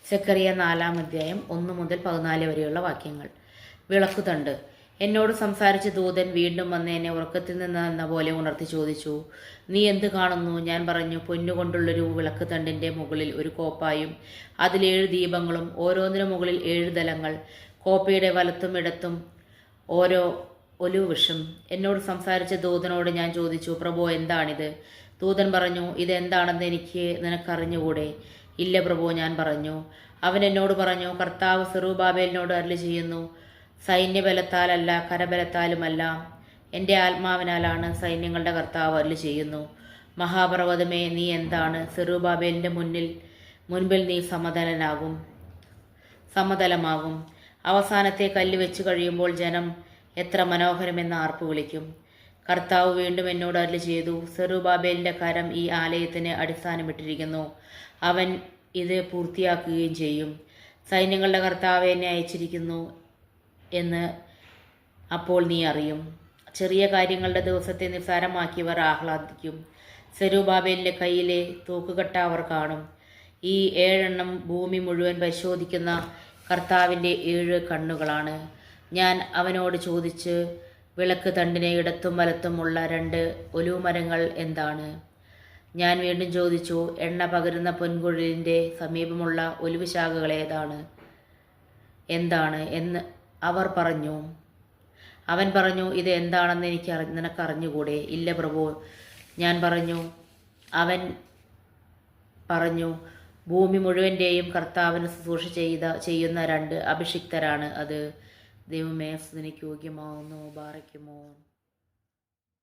സെക്കറിയ 4-ാം അധ്യായം 1 മുതൽ 14 വരെയുള്ള വാക്യങ്ങൾ. വിളക്കുതണ്ട്. എന്നോട് സംസാരിച്ച ദൂതൻ വീണ്ടും വന്ന് എന്നെ ഉറക്കത്തിൽ നിന്നെന്ന പോലെ ഉണർത്തി ചോദിച്ചു, നീ എന്ത് കാണുന്നു? ഞാൻ പറഞ്ഞു, പൊന്നുകൊണ്ടുള്ളൊരു വിളക്കുതണ്ടിൻ്റെ മുകളിൽ ഒരു കോപ്പായും അതിൽ 7 ദീപങ്ങളും, ഓരോന്നിനു മുകളിൽ 7 ദലങ്ങൾ, കോപ്പയുടെ വലത്തും ഇടത്തും ഓരോ ഒലിവ് വൃക്ഷം. എന്നോട് സംസാരിച്ച ദൂതനോട് ഞാൻ ചോദിച്ചു, പ്രഭോ, എന്താണിത്? ദൂതൻ പറഞ്ഞു, ഇതെന്താണെന്ന് നിനക്കറിഞ്ഞുകൂടെ? ഇല്ല പ്രഭു, ഞാൻ പറഞ്ഞു. അവൻ എന്നോട് പറഞ്ഞു, കർത്താവ് സെറുബ്ബാബേലിനോട് അരുളി ചെയ്യുന്നു, സൈന്യബലത്താലല്ല കരബലത്താലുമല്ല, എൻ്റെ ആത്മാവിനാലാണ് സൈന്യങ്ങളുടെ കർത്താവ് അരുളി ചെയ്യുന്നു. മഹാപർവ്വതമേ, നീ എന്താണ്? സെറുബ്ബാബേലിൻ്റെ മുൻപിൽ നീ സമതലമാകും. അവസാനത്തെ കല്ല് വെച്ച് കഴിയുമ്പോൾ ജനം എത്ര മനോഹരമെന്ന് ആർപ്പ് വിളിക്കും. കർത്താവ് വീണ്ടും എന്നോട് അരുളി ചെയ്തു, സെറുബ്ബാബേലിൻ്റെ കരം ഈ ആലയത്തിന് അടിസ്ഥാനമിട്ടിരിക്കുന്നു. അവൻ ഇത് പൂർത്തിയാക്കുകയും ചെയ്യും. സൈന്യങ്ങളുടെ കർത്താവ് എന്നെ അയച്ചിരിക്കുന്നു എന്ന് അപ്പോൾ നീ അറിയും. ചെറിയ കാര്യങ്ങളുടെ ദിവസത്തെ നിസ്സാരമാക്കിയവർ ആഹ്ലാദിക്കും. സെറുബ്ബാബേലിൻ്റെ കയ്യിലെ തൂക്കുകട്ട അവർ കാണും. ഈ 7 ഭൂമി മുഴുവൻ പരിശോധിക്കുന്ന കർത്താവിൻ്റെ 7 കണ്ണുകളാണ്. ഞാൻ അവനോട് ചോദിച്ച്, വിളക്ക് തണ്ടിന് ഇടത്തും വലത്തും ഉള്ള 2 ഒലിവുമരങ്ങൾ എന്താണ്? ഞാൻ വീണ്ടും ചോദിച്ചു, എണ്ണ പകരുന്ന പൊൻകുഴലിൻ്റെ സമീപമുള്ള ഒലിവ് ശാഖകൾ എന്താണ് എന്ന് അവൻ പറഞ്ഞു, ഇത് എന്താണെന്ന് നിനക്കറിഞ്ഞുകൂടെ? ഇല്ല പ്രഭു, ഞാൻ പറഞ്ഞു. അവൻ പറഞ്ഞു, ഭൂമി മുഴുവൻ്റെയും കർത്താവിന് ശുശ്രൂഷ ചെയ്യുന്ന 2 അഭിഷിക്തരാണ് അത്. ദൈവമേ, സ്തുതിക്ക് യോഗ്യമാവുന്നു. ബാറയ്ക്കുമോ.